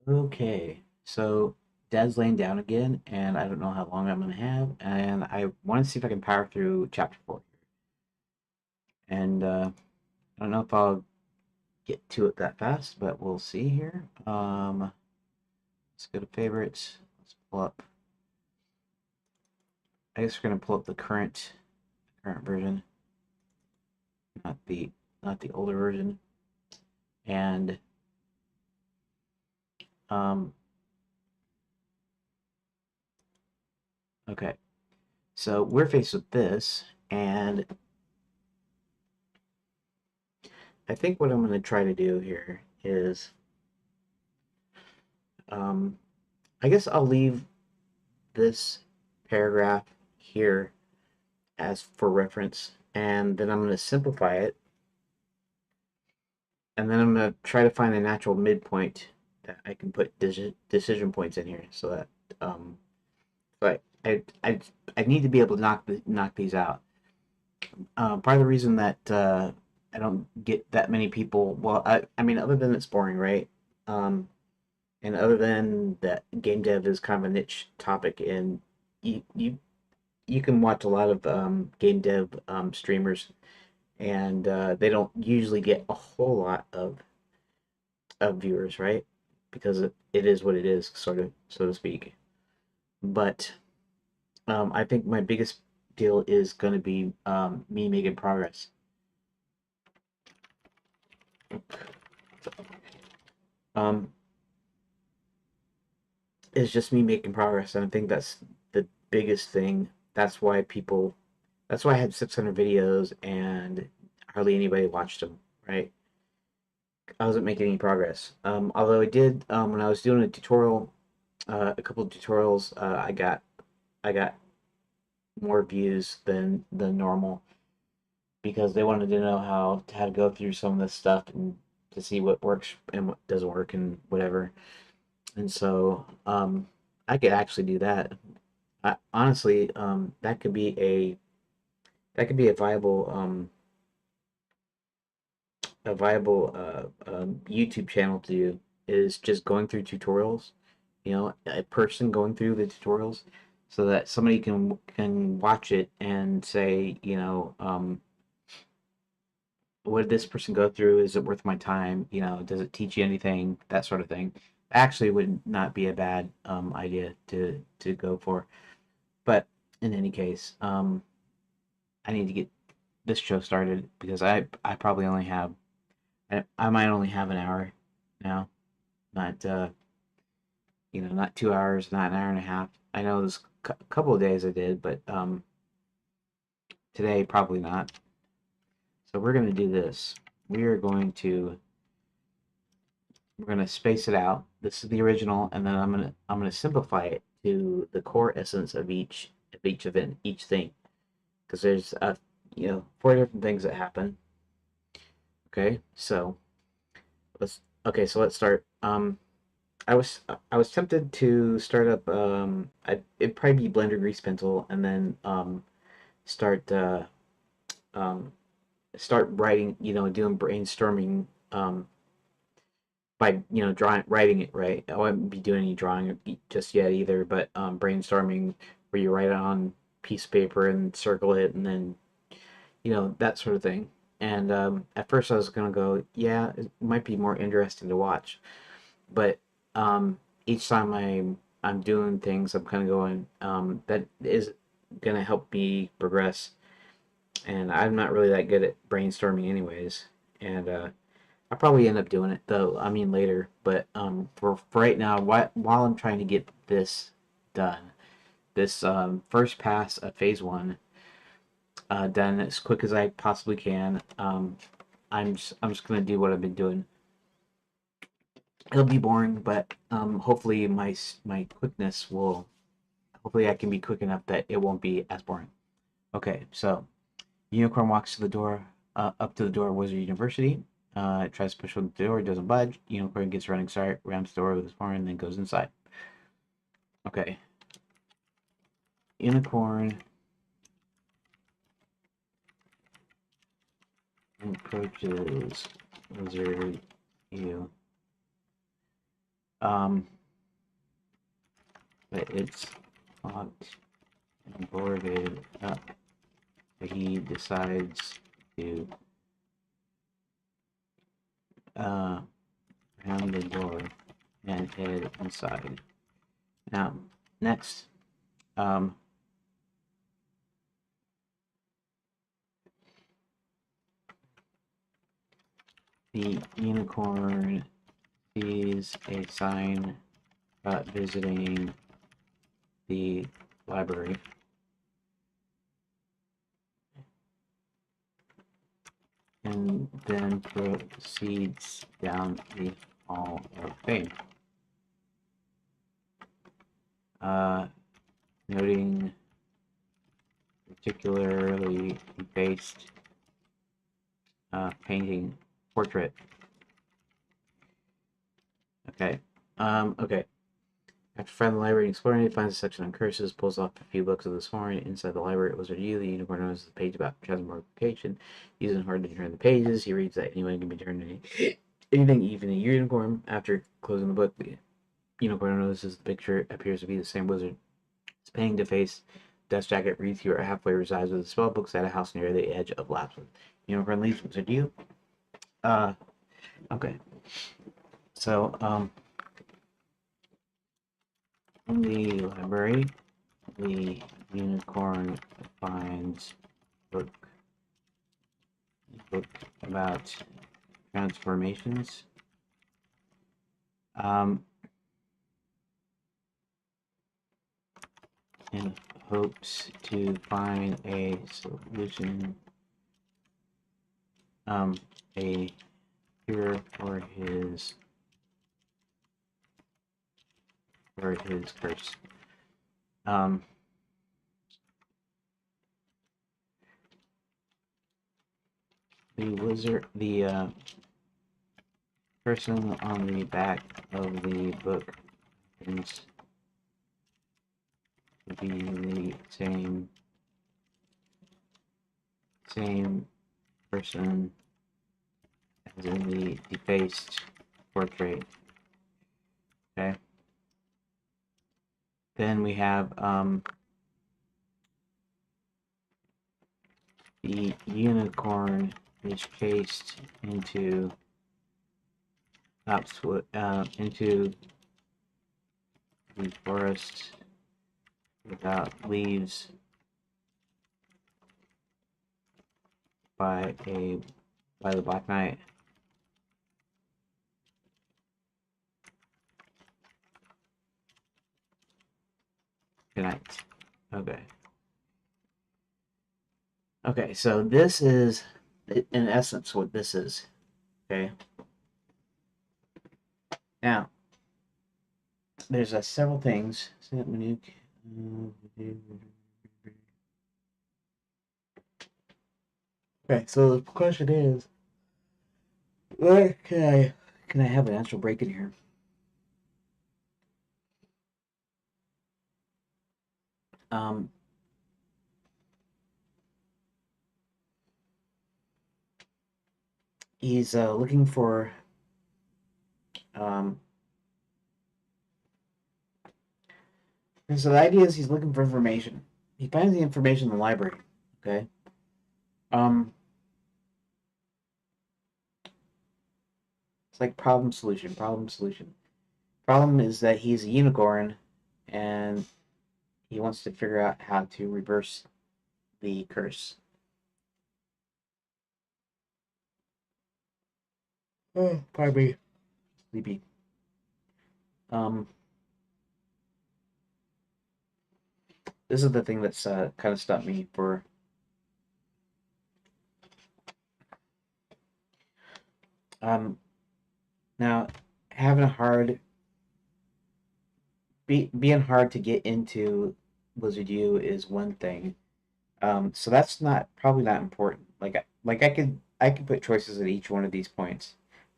Okay, so Dad's laying down again, and I don't know how long I'm gonna have, and I want to see if I can power through chapter 4. And I don't know if I'll get to it that fast, but we'll see here. Let's go to favorites. Let's pull up. I guess we're gonna pull up the current version, not the not the older version. And um, okay, so we're faced with this, and I think what I'm gonna try to do here is um, I guess I'll leave this paragraph here as for reference, and then I'm going to simplify it, and then I'm going to try to find a natural midpoint that I can put decision points in here, so that but I need to be able to knock these out. Part of the reason that I don't get that many people, well, I mean, other than it's boring, right? Um, and other than that, game dev is kind of a niche topic, and you can watch a lot of game dev streamers, and they don't usually get a whole lot of viewers, right? Because it is what it is, sort of, so to speak. But I think my biggest deal is going to be me making progress. Um, it's just me making progress, and I think that's the biggest thing. That's why people. That's why I had 600 videos and hardly anybody watched them, right? I wasn't making any progress. Although I did when I was doing a tutorial, a couple of tutorials, I got more views than normal because they wanted to know how to go through some of this stuff and to see what works and what doesn't work and whatever. And so I could actually do that. Honestly, that could be a viable YouTube channel to do is just going through tutorials, a person going through the tutorials so that somebody can watch it and say, what did this person go through? Is it worth my time? Does it teach you anything? That sort of thing. Actually would not be a bad idea to go for. But in any case, I need to get this show started because I probably only have I might only have an hour now, not not 2 hours, not an hour and a half. I know there's a couple of days I did, but today probably not. So we're going to do this. We are going to we're going to space it out. This is the original, and then I'm going to simplify it to the core essence of each event, each thing, because there's four different things that happen. Okay, so let's start. I was tempted to start up it'd probably be Blender Grease Pencil and then start um start writing, doing brainstorming by drawing writing it, right. I wouldn't be doing any drawing just yet either, but brainstorming where you write it on piece of paper and circle it and then that sort of thing. And at first I was gonna go, yeah, it might be more interesting to watch, but each time I'm doing things, I'm kind of going, that is gonna help me progress. And I'm not really that good at brainstorming, anyways. And I'll probably end up doing it though. I mean later, but for right now, while I'm trying to get this done, this first pass of phase 1 done as quick as I possibly can. I'm just gonna do what I've been doing. It'll be boring, but hopefully my quickness will. Hopefully, I can be quick enough that it won't be as boring. Okay, so Unicorn walks to the door, up to the door of Wizard University. It tries to push open the door, it doesn't budge. Unicorn gets running start, rams the door with his horn, and then goes inside. Okay, Unicorn approaches Wizard U. Um, but it's locked and boarded up. But he decides to pound the door and head inside. Now, next, um, the unicorn sees a sign about visiting the library. And then proceeds down the Hall of Fame. Noting particularly based painting portrait. Okay. Okay. After finding the library and exploring it, finds a section on curses, pulls off a few books of this horn. Inside the library, it was review. The unicorn notices the page about transmogrification. Using hard to turn the pages, he reads that anyone can be turned into anything, even a unicorn. After closing the book, the unicorn notices the picture appears to be the same wizard. It's painting to face. Dust jacket reads here halfway resides with a spell books at a house near the edge of Lapswood. Unicorn leaves. Wizard, you? Okay. So, in the library, the unicorn finds book book about transformations. And hopes to find a solution, a cure for his curse. The person on the back of the book happens to be the same person as in the defaced portrait. Okay. Then we have the unicorn is chased into into the forest without leaves by the Black Knight. Good night. Okay. Okay, so this is in essence what this is. Okay. Now, there's several things. Okay, so the question is, what can I have an actual break in here? He's looking for and so the idea is he's looking for information. He finds the information in the library. Okay. It's like problem solution, problem solution. Problem is that he's a unicorn and he wants to figure out how to reverse the curse. Oh, pardon me. Sleepy. This is the thing that's kind of stopped me for now having a hard being hard to get into Blizzard U is one thing. So that's not probably not important. Like I could put choices at each one of these points,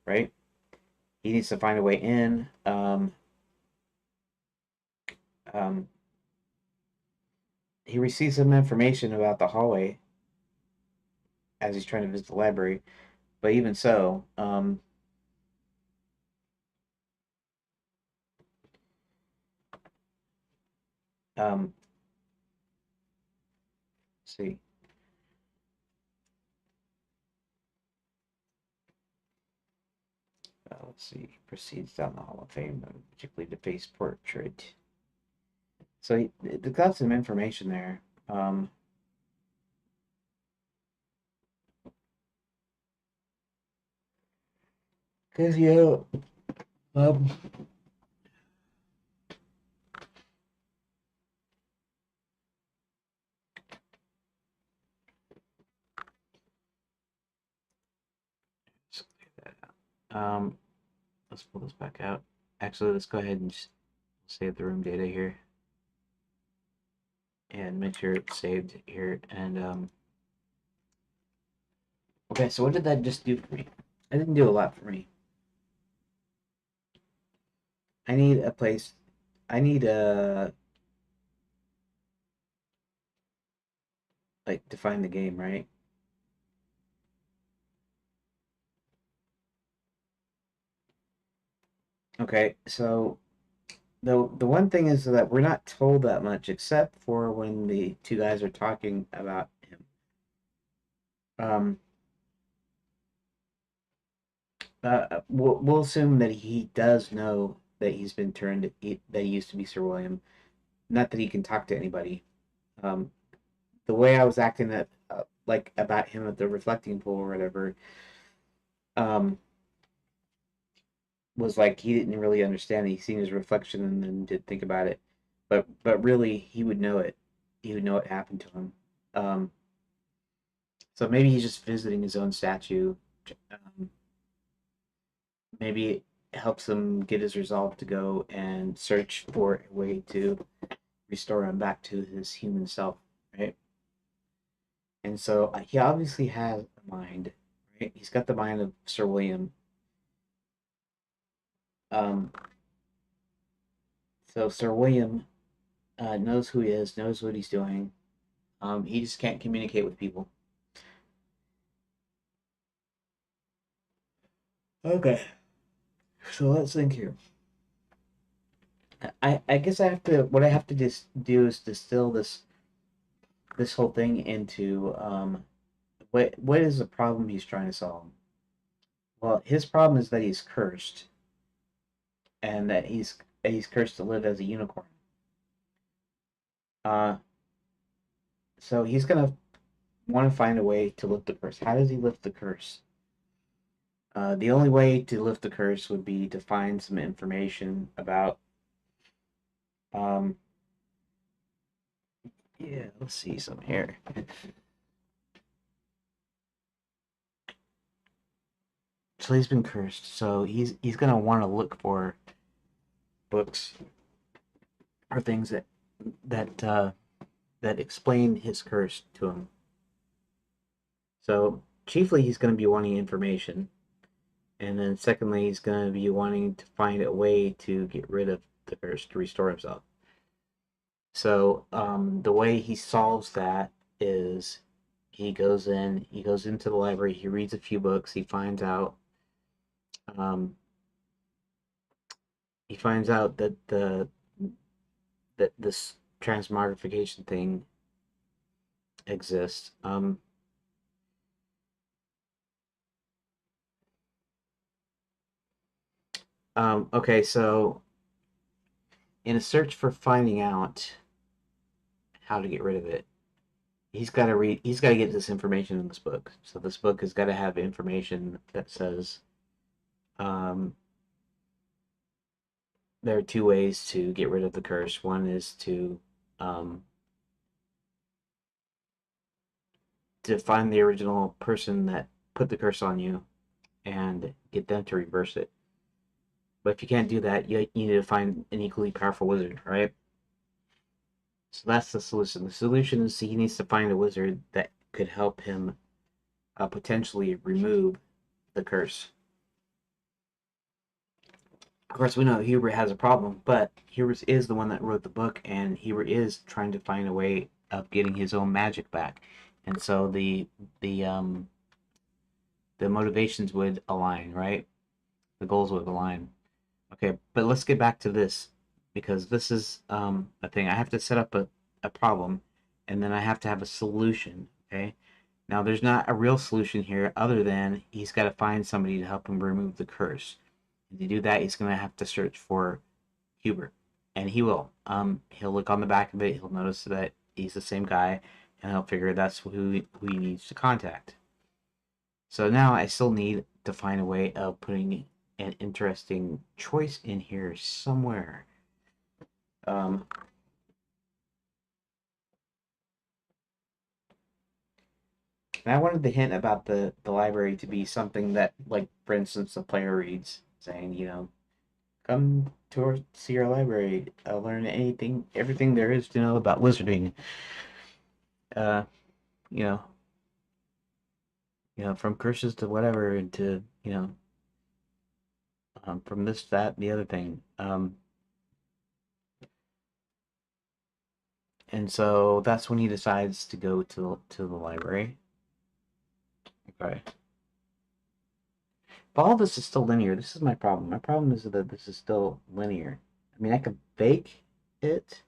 right? He needs to find a way in. Um, he receives some information about the hallway as he's trying to visit the library, but even so, Um, let's see. Let's see. Proceeds down the Hall of Fame, particularly the face portrait. So they've got some information there. Cause um, let's clear that out. Let's pull this back out. Actually, let's go ahead and just save the room data here and make sure it's saved here. And okay, so what did that just do for me? It didn't do a lot for me. I need a place. I need a like define the game, right? Okay, so the one thing is that we're not told that much except for when the two guys are talking about him. Um, we'll assume that he does know that he's been turned. That he used to be Sir William. Not that he can talk to anybody. Um, the way I was acting that like about him at the reflecting pool or whatever, um, was like he didn't really understand. He seen his reflection and then did think about it, but really he would know it. He would know what happened to him. Um, so maybe he's just visiting his own statue. Um, maybe it helps him get his resolve to go and search for a way to restore him back to his human self, right? And so he obviously has a mind, right? He's got the mind of Sir William. Um, so Sir William knows who he is, knows what he's doing. He just can't communicate with people. Okay, so let's think here. I guess I have to. What I have to just do is distill this whole thing into what is the problem he's trying to solve. Well, his problem is that he's cursed, and that he's cursed to live as a unicorn. Uh, so he's gonna want to find a way to lift the curse. How does he lift the curse? The only way to lift the curse would be to find some information about. Um, yeah, let's see some here. So he's been cursed. So he's gonna want to look for books or things that that explain his curse to him. So chiefly, he's gonna be wanting information, and then secondly, he's gonna be wanting to find a way to get rid of the curse to restore himself. So the way he solves that is he goes into the library, he reads a few books, um, he finds out that this transmogrification thing exists. Okay, so in a search for finding out how to get rid of it, he's got to get this information in this book. So this book has got to have information that says um, there are two ways to get rid of the curse. One is um, to find the original person that put the curse on you and get them to reverse it. But if you can't do that, you need to find an equally powerful wizard, right? So that's the solution. The solution is he needs to find a wizard that could help him potentially remove the curse. Of course, we know Hubert has a problem, but Hubert is the one that wrote the book, and Hubert is trying to find a way of getting his own magic back, and so the the motivations would align, right? The goals would align. Okay, but let's get back to this. because this is a thing. I have to set up a problem, and then I have to have a solution. Okay. Now, there's not a real solution here other than he's got to find somebody to help him remove the curse. And to do that, he's going to have to search for Hubert, and he will. He'll look on the back of it. He'll notice that he's the same guy, and he'll figure that's who he needs to contact. So now I still need to find a way of putting an interesting choice in here somewhere. Um, and I wanted the hint about the library to be something that, like, for instance, the player reads, saying, come to see our library, learn everything there is to know about wizarding. Uh, you know, from curses to whatever, and to from this, that, the other thing. And so that's when he decides to go to the library. Okay. But all this is still linear. This is my problem. My problem is that this is still linear. I mean, I could fake it.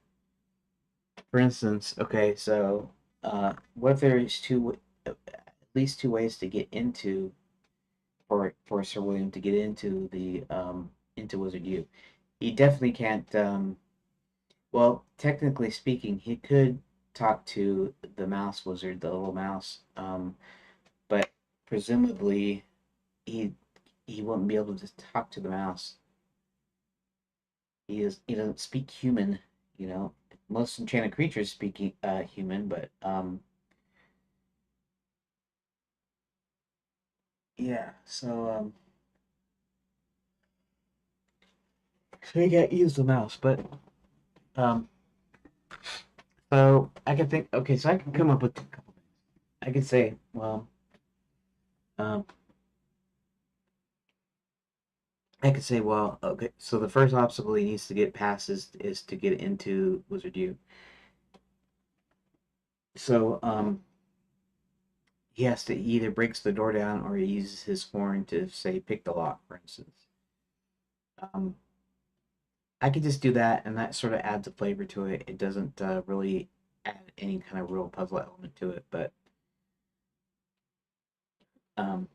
For instance, okay, so what if there's at least two ways to get into, for Sir William to get into the into Wizard U? He definitely can't. Well, technically speaking, he could talk to the mouse wizard, the little mouse, but presumably he he wouldn't be able to talk to the mouse. He doesn't speak human, you know. Most enchanted creatures speak human, but yeah. So he can't use the mouse, but um so I can think. Okay, so I can come up with a couple things. I could say, well, um I could say, well, okay, so the first obstacle he needs to get past is to get into Wizard U. So he has to, he either breaks the door down or he uses his horn to, say, pick the lock, for instance. Um, I could just do that, and that sort of adds a flavor to it. It doesn't really add any kind of real puzzle element to it, but um,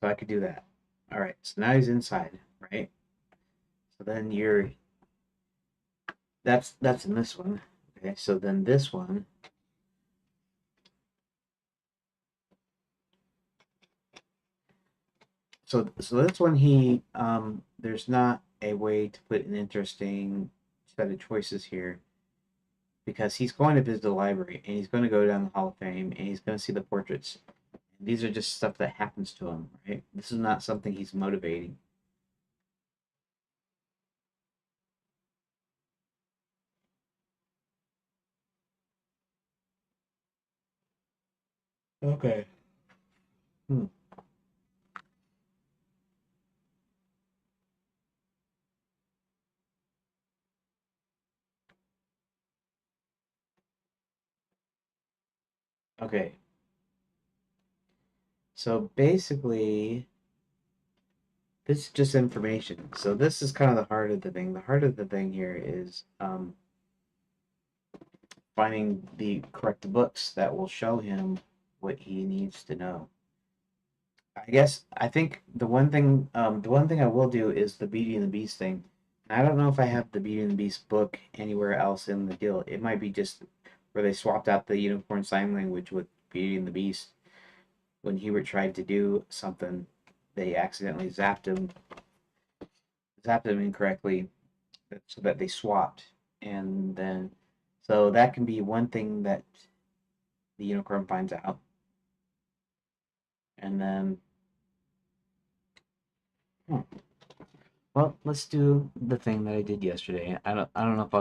so I could do that. All right, so now he's inside, right? So then that's in this one. Okay, so then this one. So this one, he there's not a way to put an interesting set of choices here, because he's going to visit the library, and he's going to go down the Hall of Fame, and he's going to see the portraits. These are just stuff that happens to him, right? This is not something he's motivating. Okay. Hmm. Okay. So basically, this is just information. So this is kind of the heart of the thing. The heart of the thing here is finding the correct books that will show him what he needs to know. I guess I think the one thing I will do is the Beauty and the Beast thing. I don't know if I have the Beauty and the Beast book anywhere else in the deal. It might be just where they swapped out the unicorn sign language with Beauty and the Beast. When Hubert tried to do something, they accidentally zapped him incorrectly, so that they swapped. And then, so that can be one thing that the unicorn finds out. And then, hmm, well, let's do the thing that I did yesterday. I don't know if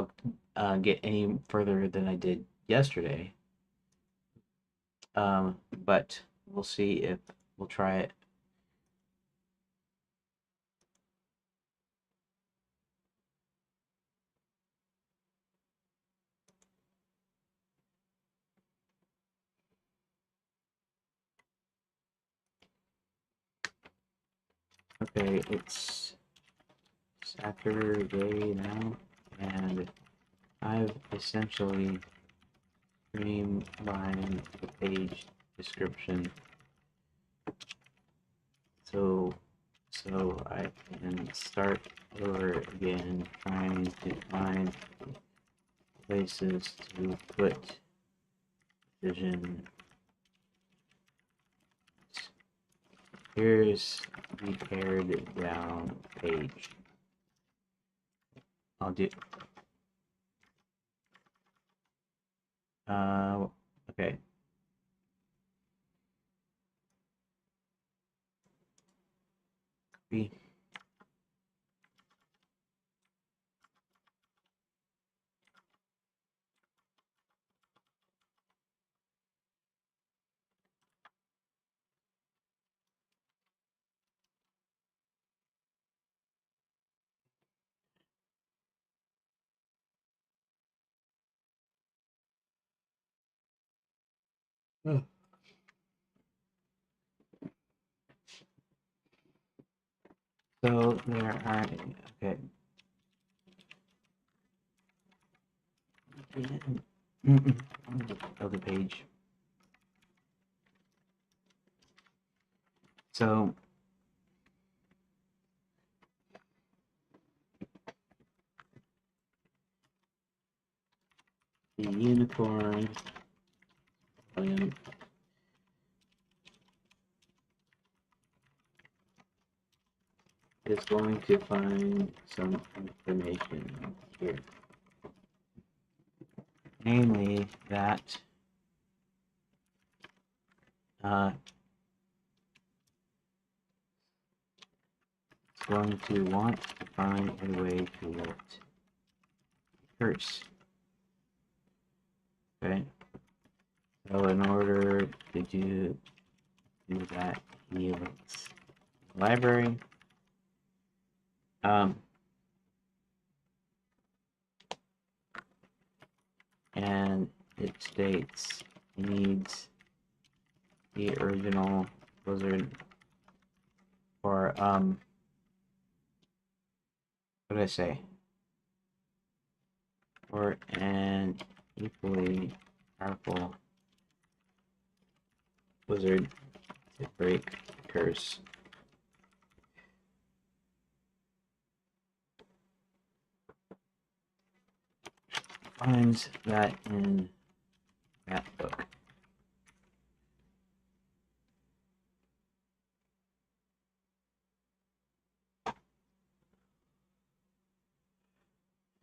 I'll get any further than I did yesterday. But we'll see if we'll try it. Okay, it's Saturday now. and I've essentially streamlined the page description so I can start over again trying to find places to put vision. Here's the pared down page. I'll do okay. Copy. Oh. So there are okay. Of the page. So the unicorn is going to find some information here. Namely that it's going to want to find a way to let curse. Okay. So in order to do that, he lets library. And it states he needs the original wizard for what did I say? For an equally powerful wizard to break curse. Finds that in that book.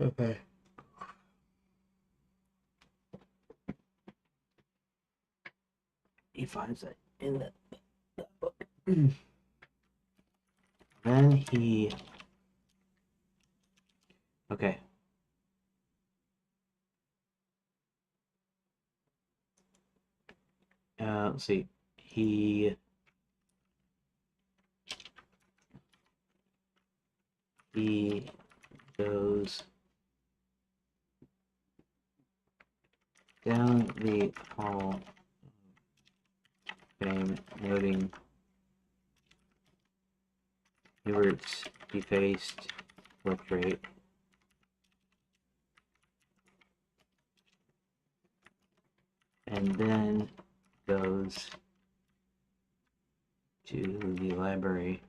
Okay. He finds it in that book. Then he okay. Let's see. He goes down the hall fame, noting Hubert's defaced portrait. And then goes to the library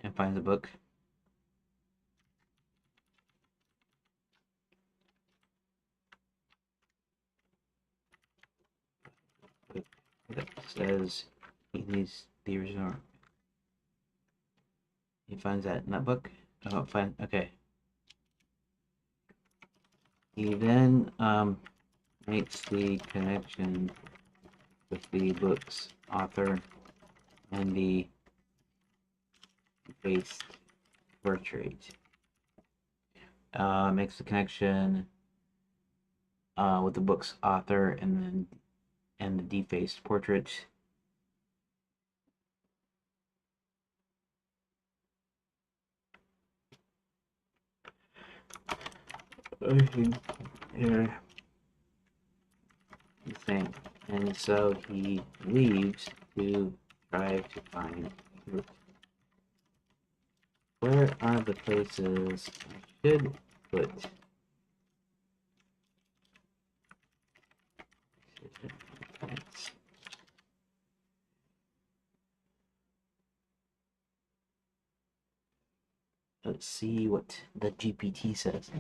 and finds a book. That says he needs the original. He finds that in that book. Oh, fine. Okay. He then makes the connection with the book's author and the based portrait. Makes the connection with the book's author and the defaced portrait. Here, the thing, and so he leaves to try to find Root. Where are the places I should put decision points? Let's see what the GPT says.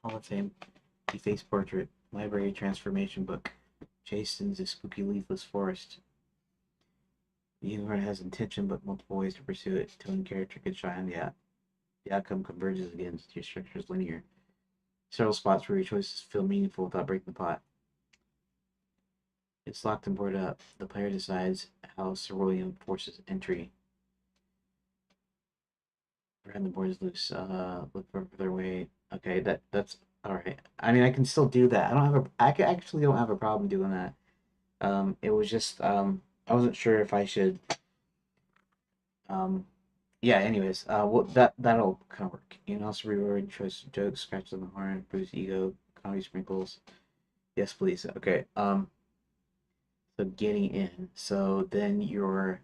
Hall of Fame, face portrait, library transformation book, Jason's a spooky leafless forest. The unicorn has intention but multiple ways to pursue it. Tone character can shine the outcome converges again. Your structure is linear. Several spots where your choices feel meaningful without breaking the plot. It's locked and boarded up. The player decides how Cerulean forces entry. Around the board is loose. Look for their way. Okay, that's all right. I mean, I can still do that. I actually don't have a problem doing that. It was just I wasn't sure if I should. Um, yeah. Anyways, well that'll kind of work. You can also reward choice jokes, scratches on the horn, boost ego, comedy sprinkles. Yes, please. Okay. So getting in. So then your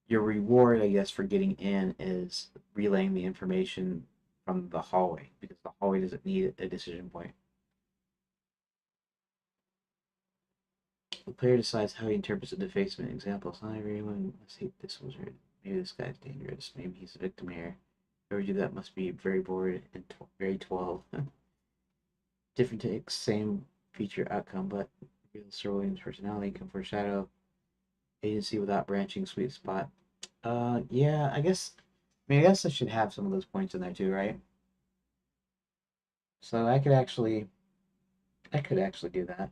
reward, I guess, for getting in is relaying the information from the hallway because the hallway doesn't need a decision point. The player decides how he interprets a defacement. Examples: not everyone must hate this wizard. Maybe this guy's dangerous. Maybe he's a victim here. Whoever do that must be very bored and very 12. Different takes, same feature outcome, but real Sir William's personality can foreshadow agency without branching sweet spot. Yeah, I guess. I mean, I guess I should have some of those points in there too, right? So I could actually do that.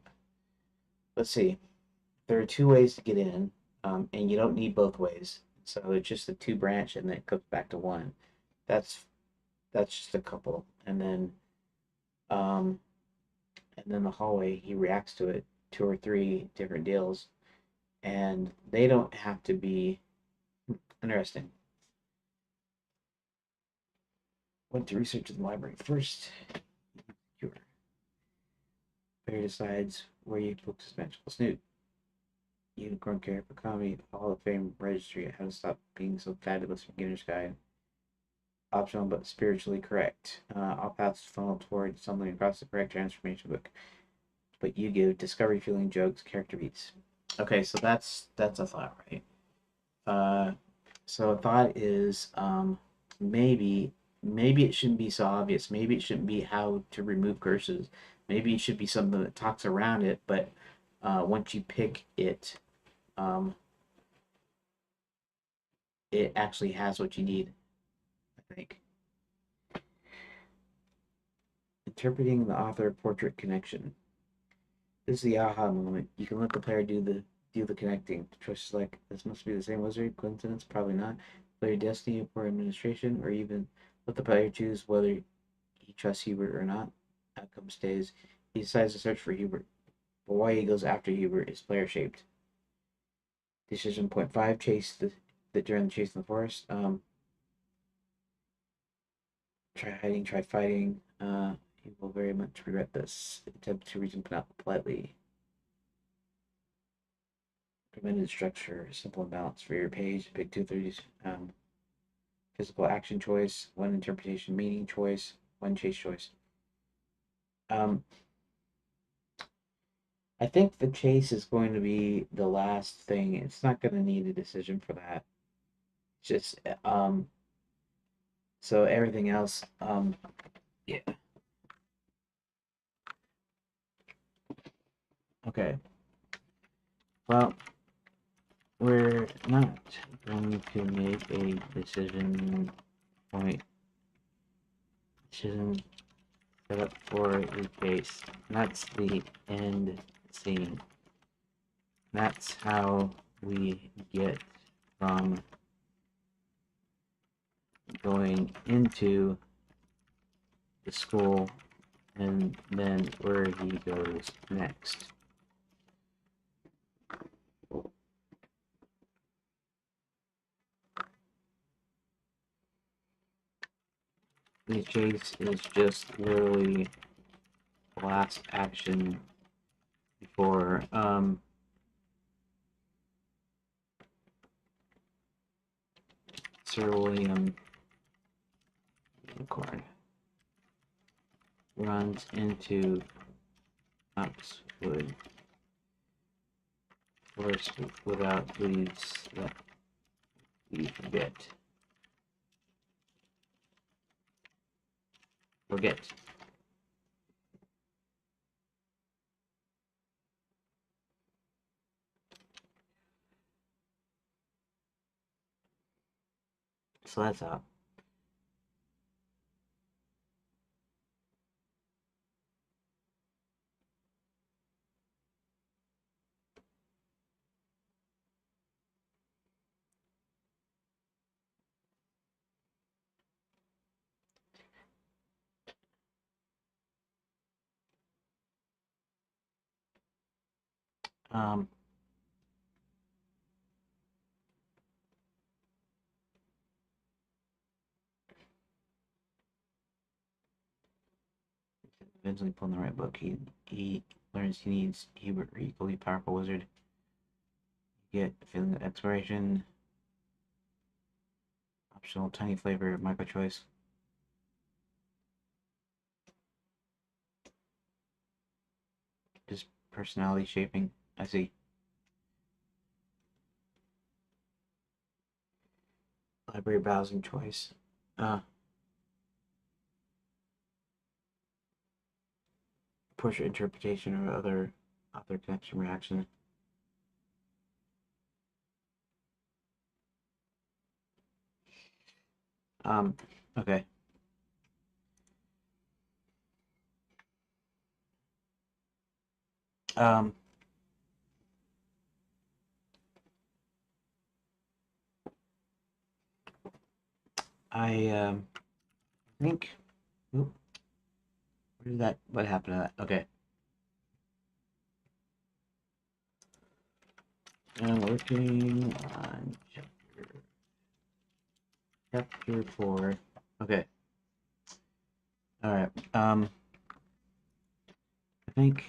Let's see. There are two ways to get in, and you don't need both ways. So it's just a two branch, and then it goes back to one. That's that's just a couple, um, and then the hallway he reacts to it. Two or three different deals, and they don't have to be interesting. Went to research in the library first. Your player decides where you book his magical snoot. Unicorn character comedy, Hall of Fame registry, how to stop being so fabulous, beginner's guide. Optional but spiritually correct. All paths funnel toward stumbling across the correct transformation book. But you give discovery feeling jokes, character beats. Okay, so that's a thought, right? Uh, so a thought is maybe it shouldn't be so obvious. Maybe it shouldn't be how to remove curses. Maybe it should be something that talks around it, but once you pick it, um, it actually has what you need, I think. Interpreting the author portrait connection. This is the aha moment. You can let the player do the connecting. Choices like this must be the same wizard. Coincidence? Probably not. Player destiny or administration, or even let the player choose whether he trusts Hubert or not. Outcome stays. He decides to search for Hubert, but why he goes after Hubert is player shaped. Decision point five: chase the during the chase in the forest. Try hiding, try fighting. He will very much regret this. Attempt to reason politely. Recommended structure, simple and balanced for your page. Pick 230s. Physical action choice, one interpretation meaning choice, one chase choice. Um, I think the chase is going to be the last thing. It's not going to need a decision for that. Just so everything else, yeah. Okay. Well, we're not going to make a point decision set up for the case. That's the end scene. That's how we get from going into the school and then where he goes next. The chase is just literally the last action for Sir William Unicorn runs into Oxwood Forest without leaves that we forget. So that's out. Um, eventually pulling the right book, he learns he needs Hubert equally powerful wizard. You get a feeling of exploration, optional tiny flavor, micro choice. Just personality shaping. I see. Library browsing choice. Portrait interpretation or other author connection reaction. Okay. Um, I think. Oop, where did that? What happened to that? Okay. I'm working on chapter 4. Okay. All right. I think.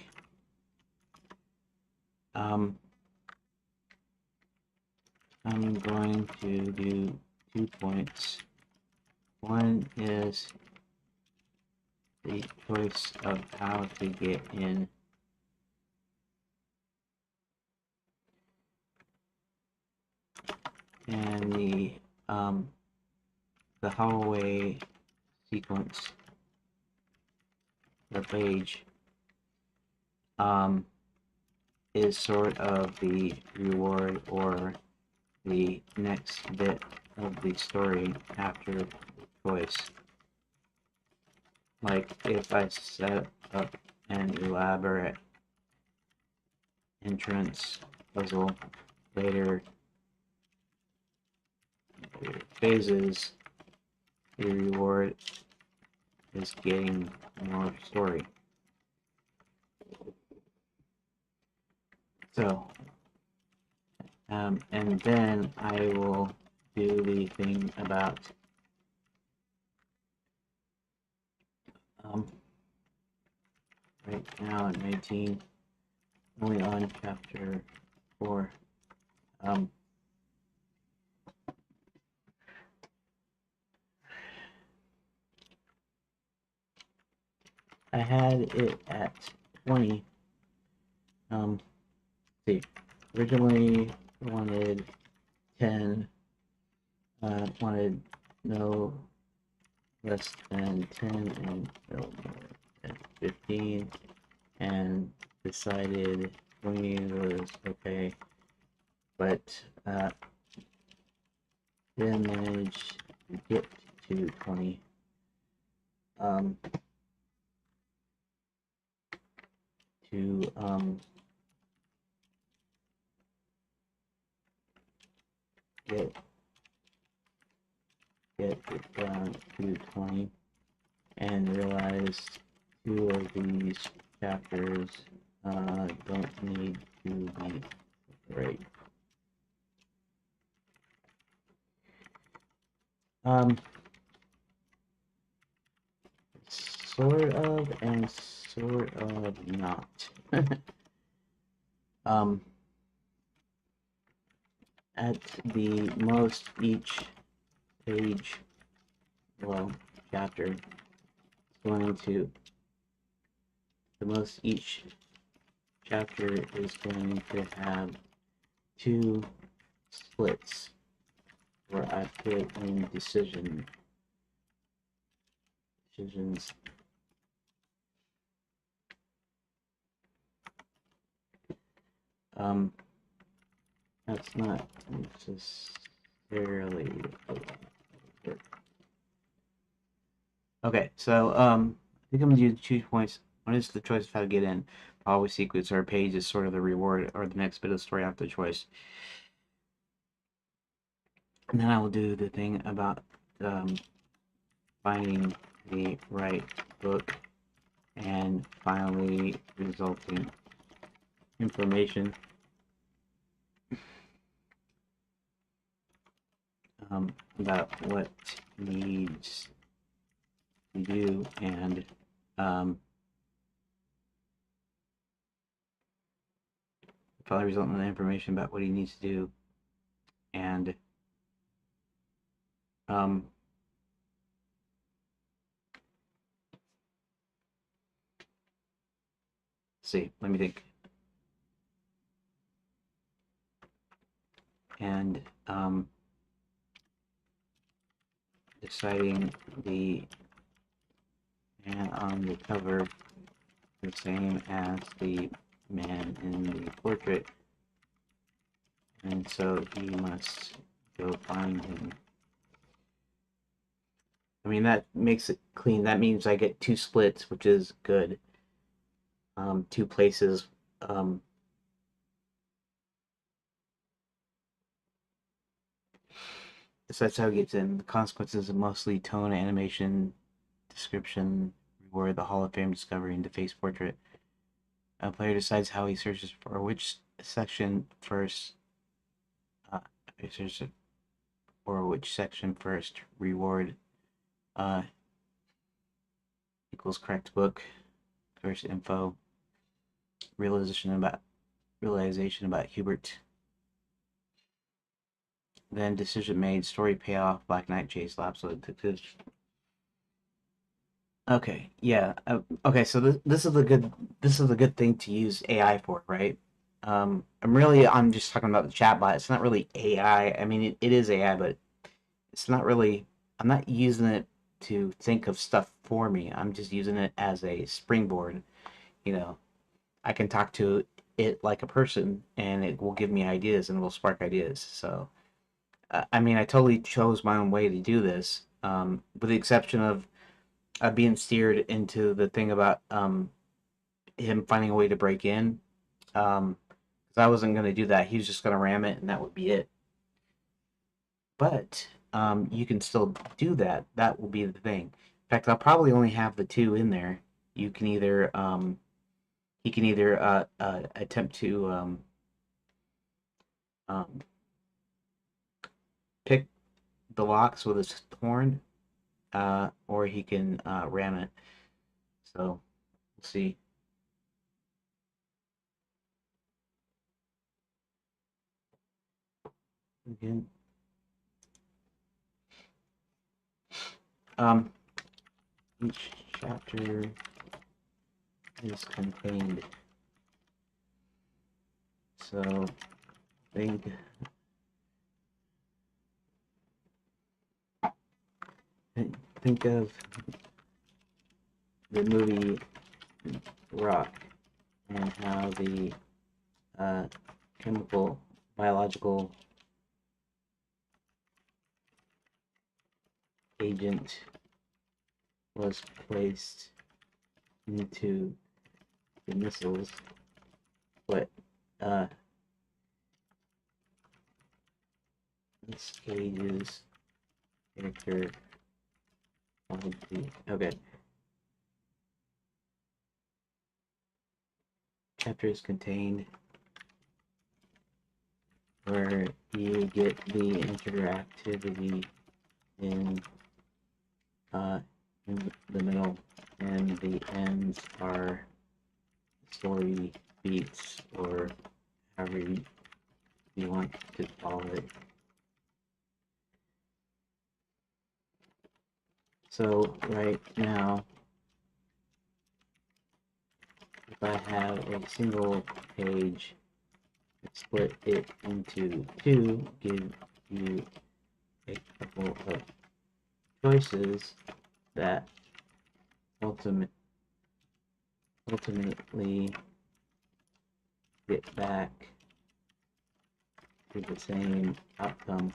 I'm going to do 2 points. One is the choice of how to get in. And the hallway sequence, the page, is sort of the reward or the next bit of the story after choice. Like if I set up an elaborate entrance puzzle later phases, the reward is getting more story. So, and then I will do the thing about right now at 19, only on chapter 4. I had it at 20. See, originally wanted 10, wanted no less than 10 and no more than 15, and decided 20 was okay, but then managed to get to 20. To get it down to 20 and realized 2 of these chapters don't need to be right. Sort of and sort of not. Um, at the most, each page, well, chapter is going to, the most each chapter is going to have two splits where I put in decisions. Um, that's not necessarily a lot of work. Okay, so I think I'm gonna do 2 points. One is the choice of how to get in. Always sequence or page is sort of the reward or the next bit of the story after the choice. And then I will do the thing about finding the right book and finally resulting information about what needs to do and probably result in the information about what he needs to do and um, see, let me think. And deciding the man on the cover the same as the man in the portrait, and so he must go find him. I mean, that makes it clean. That means I get two splits, which is good. Two places. Um, so that's how it gets in. The consequences are mostly tone, animation, description, reward, the Hall of Fame discovery, and the face portrait. A player decides how he searches for which section first. Searches for which section first. Reward equals correct book. First info. Realization about Hubert. Then decision made. Story payoff. Black Knight chase. Lapse of detective. Okay, yeah. Okay, so this is a good thing to use AI for, right? I'm just talking about the chatbot. It's not really AI. I mean, it is AI, but it's not really. I'm not using it to think of stuff for me. I'm just using it as a springboard. You know, I can talk to it like a person, and it will give me ideas and it will spark ideas. So, I mean, I totally chose my own way to do this, with the exception of being steered into the thing about him finding a way to break in. Because I wasn't going to do that. He was just going to ram it, and that would be it. But you can still do that. That will be the thing. In fact, I'll probably only have the two in there. You can either he can either attempt to um, pick the locks with his horn, or he can ram it. So we'll see. Again, um, each chapter is contained. So think think of the movie Rock and how the uh, chemical biological agent was placed into the missiles, but uh, this Cage's character wanted the okay. Chapter is contained where you get the interactivity in uh, in the middle, and the ends are story beats or however you want to call it. So right now, if I have a single page, split it into two, give you a couple of choices that ultimately get back to the same outcome.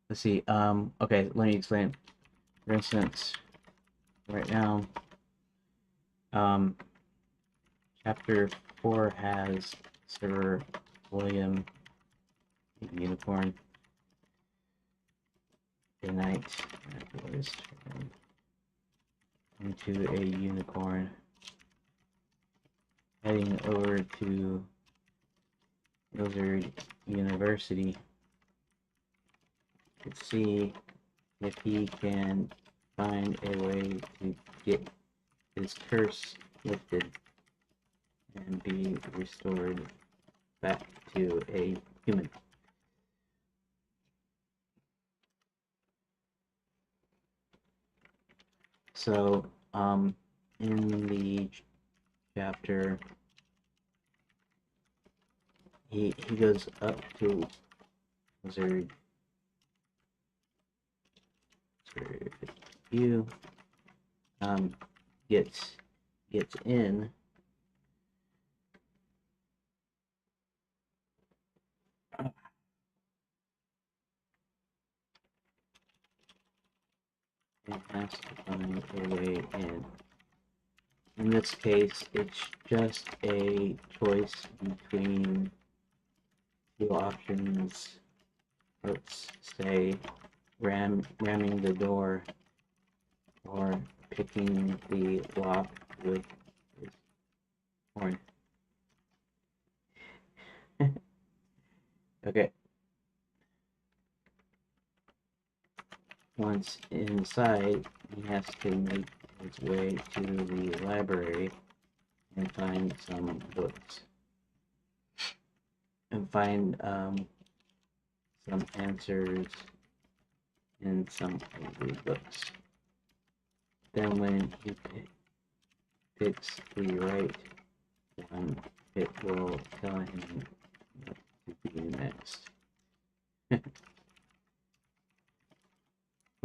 Let's see. Okay, let me explain. For instance, right now, chapter 4 has Sir William Unicorn. A knight was turned into a unicorn, heading over to Wizard University to see if he can find a way to get his curse lifted and be restored back to a human. So, in the chapter, he goes up to Wizard you gets in and has to find a way in. In this case, it's just a choice between two options. Let's say ramming the door or picking the lock with his horn. Okay. Once inside, he has to make his way to the library and find some books. And find some answers in some of the books. Then when he picks the right one, it will tell him what to do next.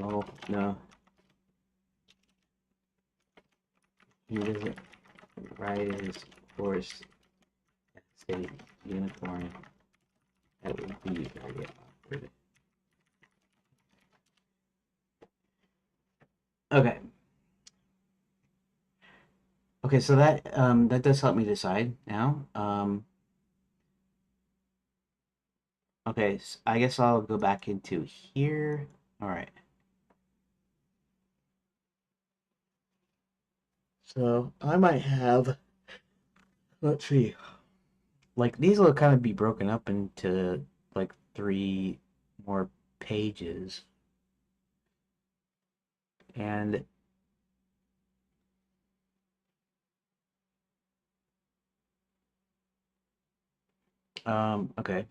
Oh, no. He doesn't ride his horse as a unicorn. That would be very awkward. Okay. Okay, so that that does help me decide now. Okay, so I guess I'll go back into here. All right. So I might have, let's see, like these will kind of be broken up into like 3 more pages. And okay.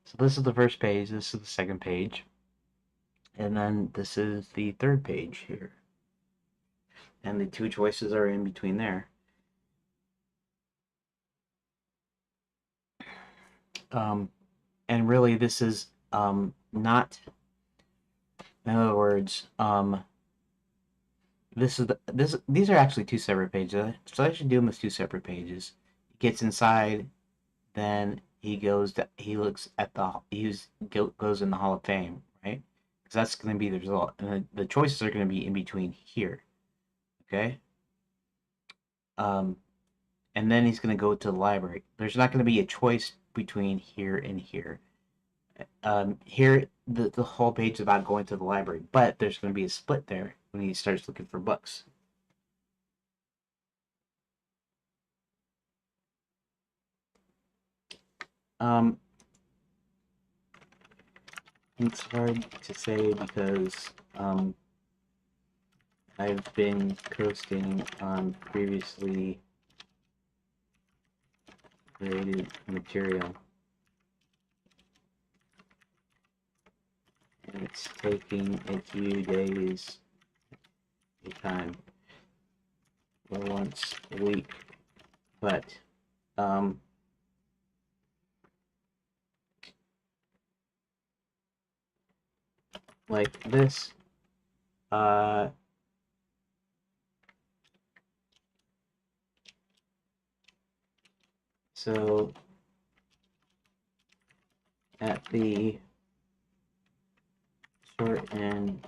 So this is the first page, this is the second page, and then this is the third page here. And the 2 choices are in between there. And really this is not, in other words, these are actually 2 separate pages. So I should do them as 2 separate pages. He gets inside, then he looks at goes in the Hall of Fame, right? Because that's going to be the result, and the choices are going to be in between here, okay? And then he's going to go to the library. There's not going to be a choice between here and here. Here, the whole page is about going to the library, but there's going to be a split there when he starts looking for books. Um, It's hard to say because I've been coasting on previously created material, and it's taking a few days a time, or once a week. But um, like this, uh, so at the short end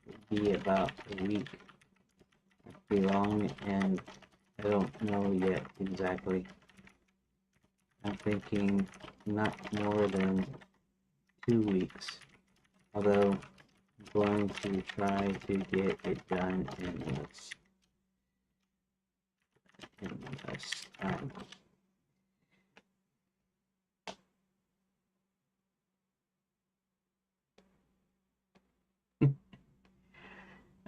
would be about a week. At the long end, I don't know yet exactly. I'm thinking not more than 2 weeks. Although I'm going to try to get it done in less time.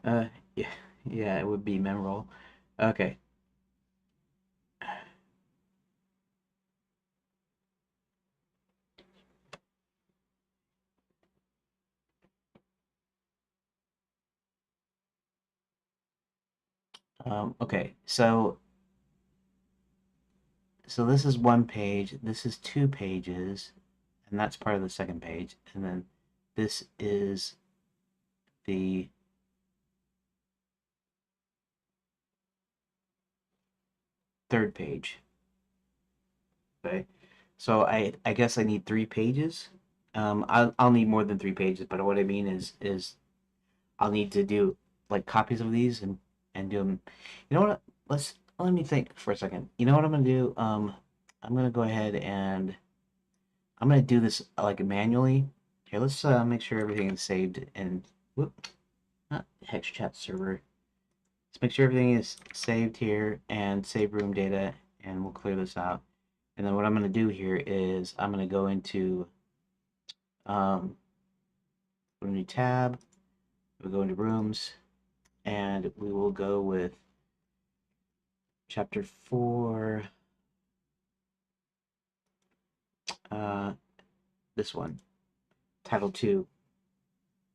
uh, yeah, yeah, it would be memorable. Okay. Okay. So this is one page. This is 2 pages, and that's part of the second page. And then this is the third page. Okay. So I guess I need 3 pages. I'll need more than 3 pages, but what I mean is I'll need to do like copies of these and do them. You know what? Let me think for a second. You know what I'm gonna do? I'm gonna go ahead and I'm gonna do this like manually. Here, let's make sure everything is saved and whoop, not hex chat server. Let's make sure everything is saved here and save room data, and we'll clear this out. And then what I'm gonna do here is I'm gonna go into go to new tab. We'll go into rooms, and we will go with chapter 4, this one, title 2,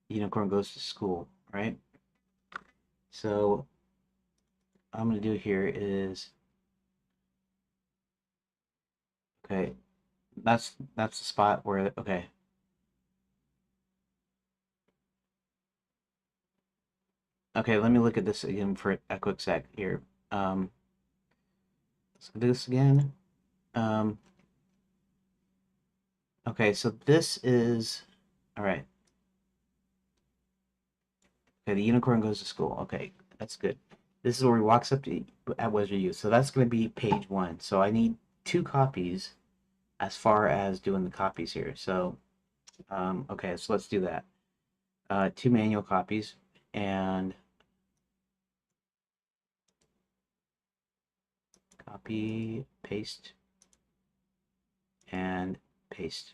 Unicorn Goes to School, right? So what I'm going to do here is, okay, that's the spot where, okay. Okay, let me look at this again for a quick sec here. Let's do this again. Um, okay, so this is, all right. Okay, the unicorn goes to school. Okay, that's good. This is where he walks up to at Wizard Youth. So that's going to be page 1. So I need 2 copies as far as doing the copies here. So, okay, so let's do that. 2 manual copies and copy, paste, and paste.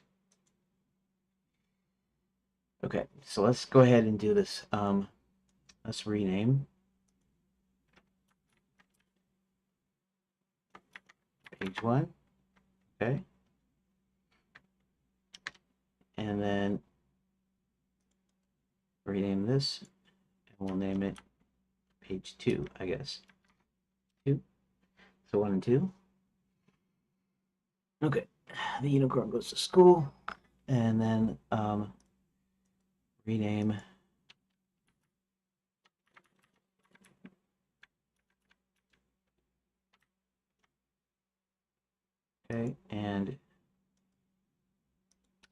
Okay, so let's go ahead and do this. Let's rename page 1. Okay, and then rename this, and we'll name it page 2, I guess. 2. So 1 and 2. Okay, the unicorn goes to school, and then rename. Okay, and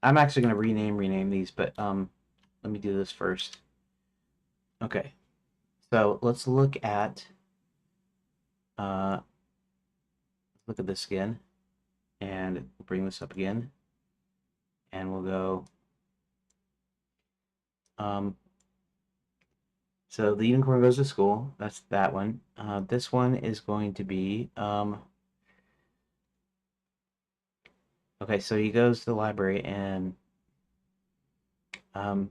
I'm actually going to rename these, but let me do this first. Okay, so let's uh, look at this again, and bring this up again, and we'll go. So the unicorn goes to school. That's that one. This one is going to be okay. So he goes to the library, and Um,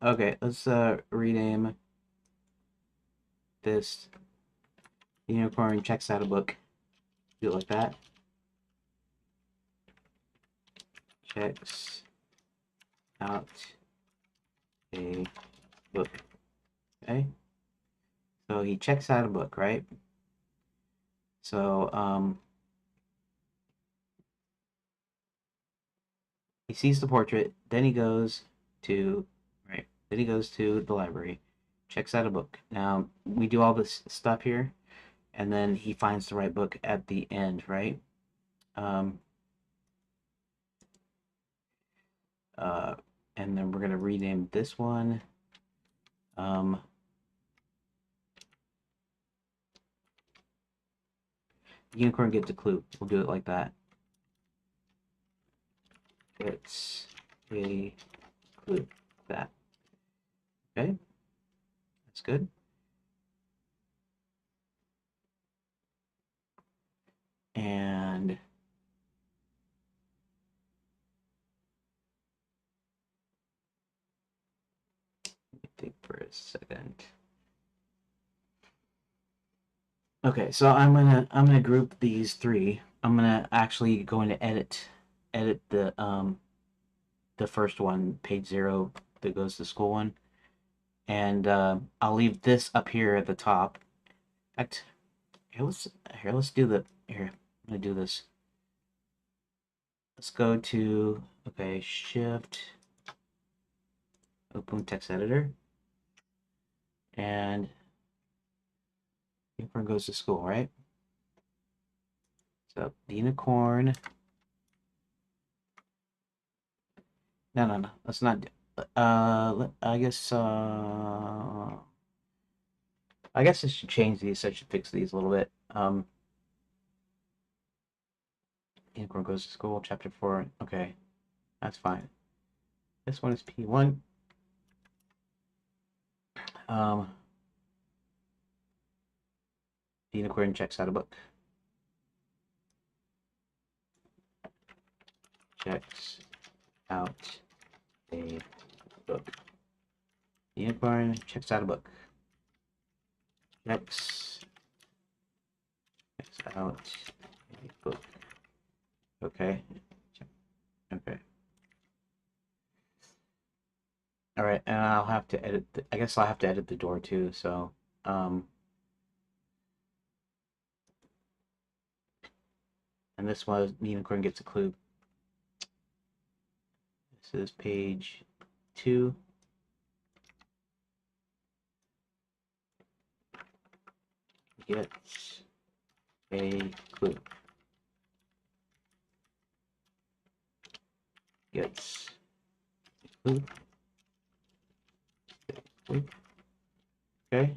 okay, let's rename this unicorn checks out a book. Do it like that. Checks out a book. Okay. So he checks out a book, right? So he sees the portrait, then he goes to right. Then he goes to the library, checks out a book. Now we do all this stuff here, and then he finds the right book at the end, right? Um, uh, and then we're gonna rename this one. Um, Unicorn gets a clue. We'll do it like that. Gets a clue. That. Okay, that's good. And let me think for a second. Okay, so I'm gonna group these three. I'm gonna actually go into edit the first one, page 0, that goes to school one, and I'll leave this up here at the top. In fact, here let's do the here. I'm gonna do this. Let's go to okay, Shift, open text editor, and unicorn goes to school, right? So the unicorn. No. Let's not. I guess. I guess I should change these. I should fix these a little bit. Unicorn goes to school, chapter 4. Okay, that's fine. This one is P1. Um, the unicorn checks out a book. Checks out a book. The unicorn checks out a book. Checks out a book. Okay. Okay. All right, and I'll have to edit. I guess I'll have to edit the door too. So, um, and this one, the unicorn gets a clue. This is page 2. Gets a clue. Gets a clue. Okay.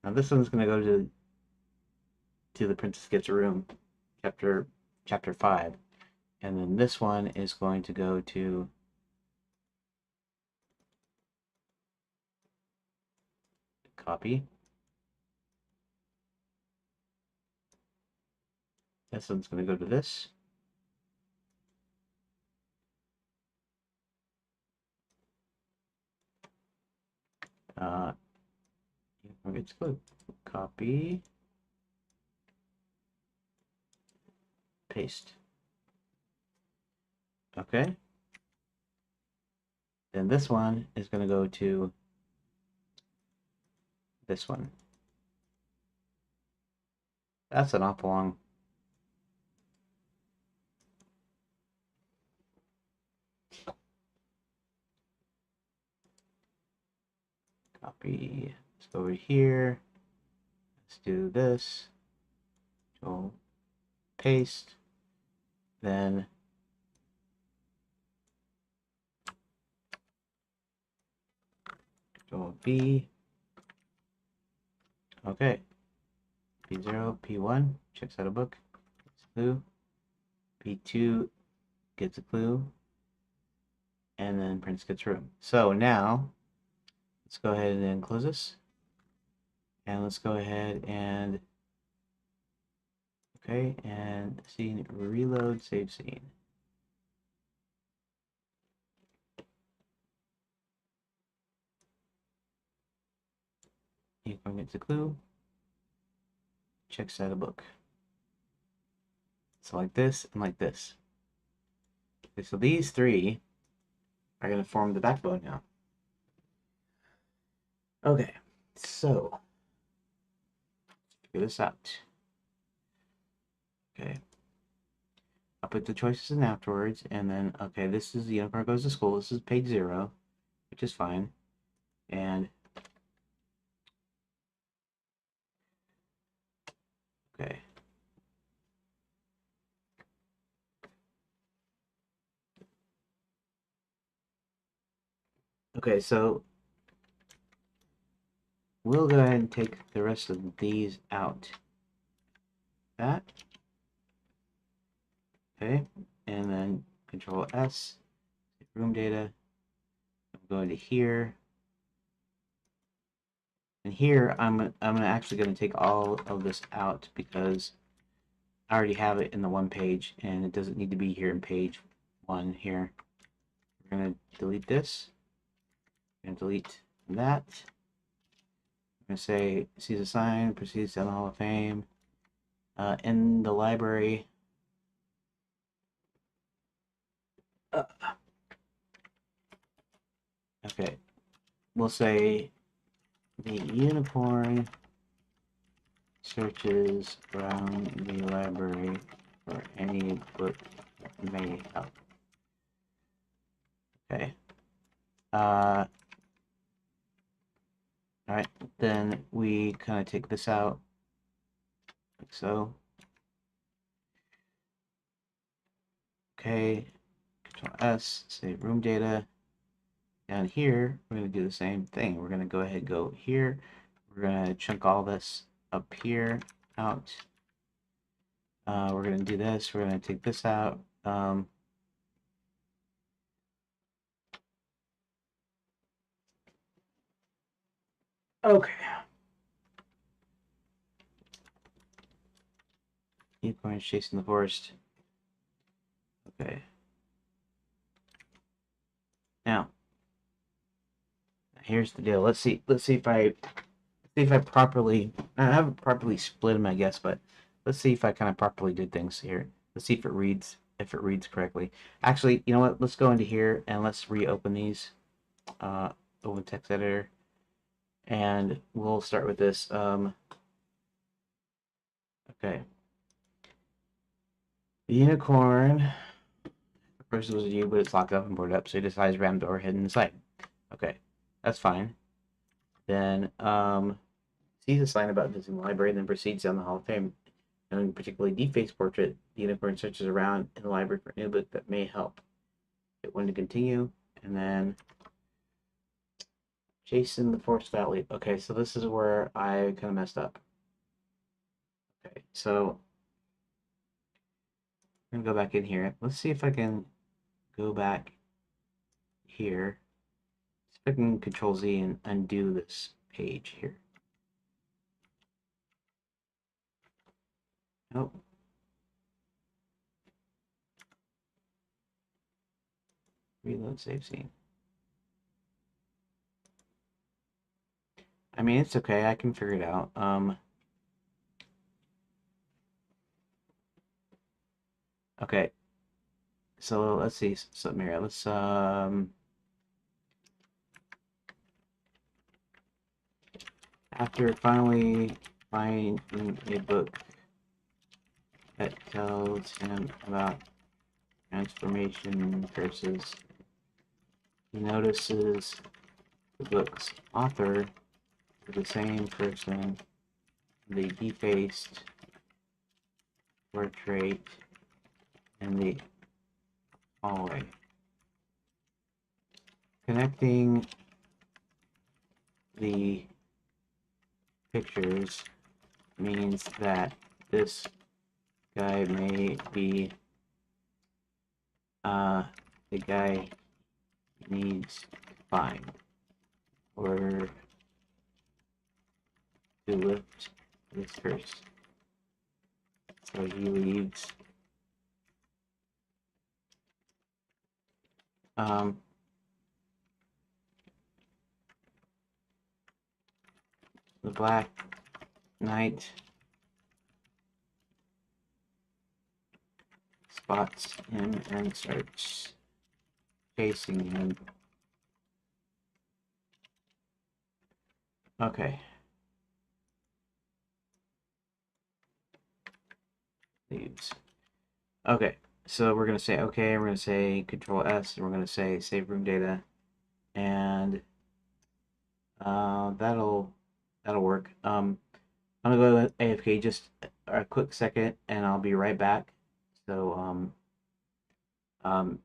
Now this one's gonna go to the Princess Gets a Room, chapter 5, and then this one is going to go to copy. This one's gonna go to this. It's good. Copy, paste. Okay. Then this one is going to go to this one. That's an awful long. Copy. Let's go over here. Let's do this. Control paste. Then Control V. Okay. P0, P1 checks out a book. Gets a clue. P2 gets a clue. And then Prince gets room. So now let's go ahead and then close this. And let's go ahead and, okay, and scene reload, save scene. Unicorn gets a clue. Checks out a book. So like this and like this. Okay, so these three are going to form the backbone now. Okay, so figure this out. Okay, I'll put the choices in afterwards, and then, okay, this is the unicorn goes to school. This is page 0, which is fine. And, okay. Okay, so we'll go ahead and take the rest of these out. That. Okay, and then Control S, room data. I'm going to here. And here, I'm actually going to take all of this out because I already have it in the one page, and it doesn't need to be here in page 1 here. We're going to delete this. We're going to delete that. I'm going to say, sees a sign, proceeds to the Hall of Fame. In the library. Okay, we'll say the unicorn searches around the library for any book that may help. Okay. Alright, then we kind of take this out, like so. Okay, Control S, save room data. Down here, we're going to do the same thing. We're going to go ahead and go here. We're going to chunk all this up here, out. We're going to do this. We're going to take this out. Okay. Unicorns chasing the forest. Okay. Now, here's the deal. Let's see if I properly, I haven't properly split them, I guess, but let's see if I kind of properly did things here. Let's see if it reads correctly. Actually, you know what? Let's go into here and let's reopen these. Open text editor, and we'll start with this. Okay. The unicorn approaches you, but it's locked up and boarded up, so he decides ram door hidden inside. Okay, that's fine. Then sees a sign about visiting the library, then proceeds down the Hall of Fame. And particularly defaced portrait, the unicorn searches around in the library for a new book that may help. Hit 1 to continue, and then Jason the Forest Valley. Okay, so this is where I kind of messed up. Okay, so I'm gonna go back in here. Let's see if I can go back here. See if I can Control Z and undo this page here. Nope. Reload save scene. I mean, it's okay. I can figure it out. Okay. So let's see something here. Let's after finally finding a book that tells him about transformation curses, he notices the book's author is the same person the defaced portrait in the hallway. Connecting the pictures means that this guy may be the guy he needs to find. or to lift this curse. So he leaves. Um, the Black Knight spots him and starts chasing him. Okay. Leaves. Okay. So we're gonna say okay. We're gonna say Control S, and we're gonna say save room data, and that'll work. I'm gonna go to AFK just a quick second, and I'll be right back. So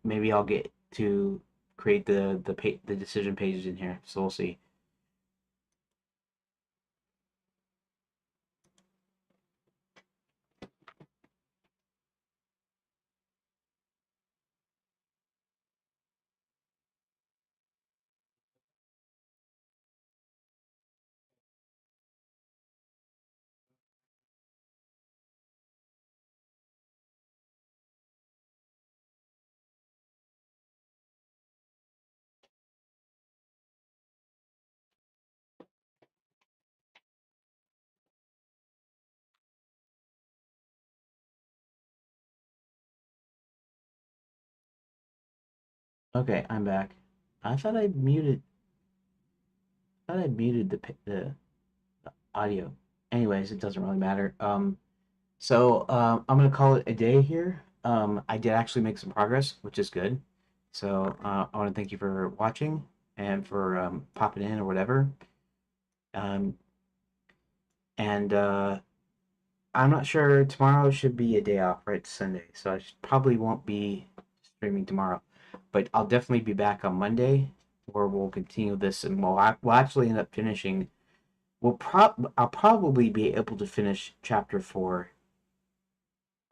maybe I'll get to create the decision pages in here. So we'll see. Okay, I'm back. I thought I muted the audio. Anyways, it doesn't really matter. I'm gonna call it a day here. I did actually make some progress, which is good. So I want to thank you for watching and for popping in or whatever. Um, and I'm not sure. Tomorrow should be a day off, right? It's Sunday, so probably won't be streaming tomorrow. But I'll definitely be back on Monday, where we'll continue this, and we'll actually end up finishing. I'll probably be able to finish chapter 4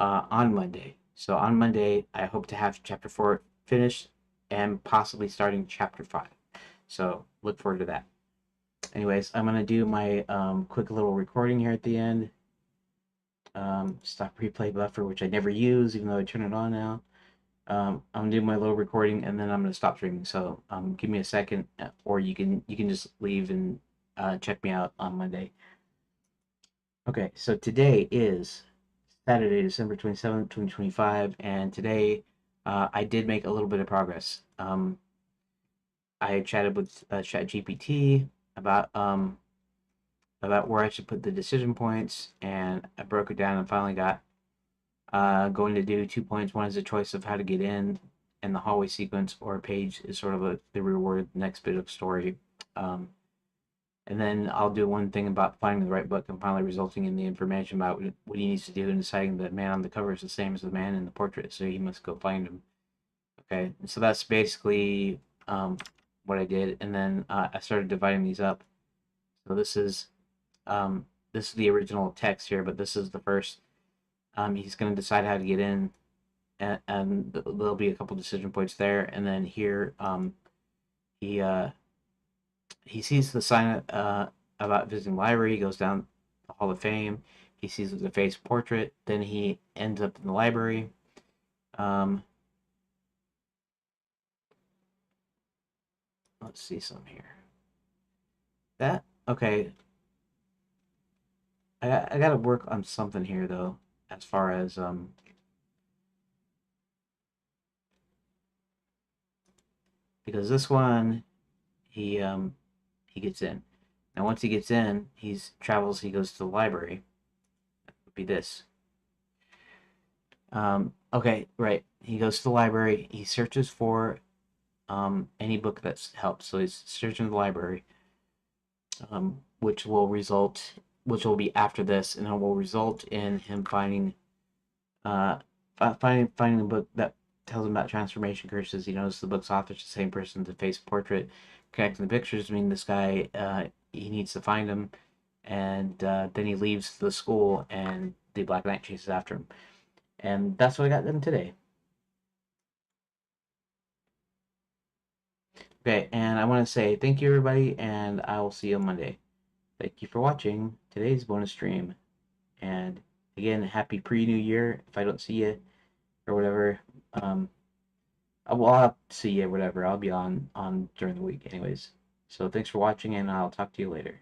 on Monday. So on Monday, I hope to have chapter 4 finished and possibly starting chapter 5. So look forward to that. Anyways, I'm gonna do my quick little recording here at the end. Stop replay buffer, which I never use, even though I turn it on now. I'm gonna do my little recording, and then I'm gonna stop streaming. So give me a second, or you can just leave and check me out on Monday. Okay, so today is Saturday, December 27th, 2025, and today I did make a little bit of progress. I chatted with ChatGPT about where I should put the decision points, and I broke it down and finally got going to do 2 points. One is a choice of how to get in the hallway sequence, or a page is sort of the reward, next bit of story. Um, and then I'll do one thing about finding the right book and finally resulting in the information about what he needs to do, and deciding the man on the cover is the same as the man in the portrait, so he must go find him. Okay, so that's basically what I did, and then I started dividing these up. So this is the original text here, but this is the first. He's going to decide how to get in, and there'll be a couple decision points there, and then here he he sees the sign about visiting the library. He goes down the Hall of Fame. He sees the face portrait. Then he ends up in the library. Um, let's see some here. That okay. I got to work on something here though, as far as because this one he gets in. Now once he gets in, he goes to the library. It would be this. Okay, right. He goes to the library. He searches for any book that's helped. So he's searching the library, which which will be after this, and it will result in him uh, finding a book that tells him about transformation curses. He knows the book's author is the same person as the face portrait. Connecting the pictures, I mean, this guy, he needs to find him, and then he leaves the school, and the Black Knight chases after him. And that's what I got done today. Okay, and I want to say thank you, everybody, and I will see you on Monday. Thank you for watching today's bonus stream. And again, happy pre-New Year. If I don't see you or whatever, um, I'll see you, whatever. I'll be on during the week, anyways. So thanks for watching, and I'll talk to you later.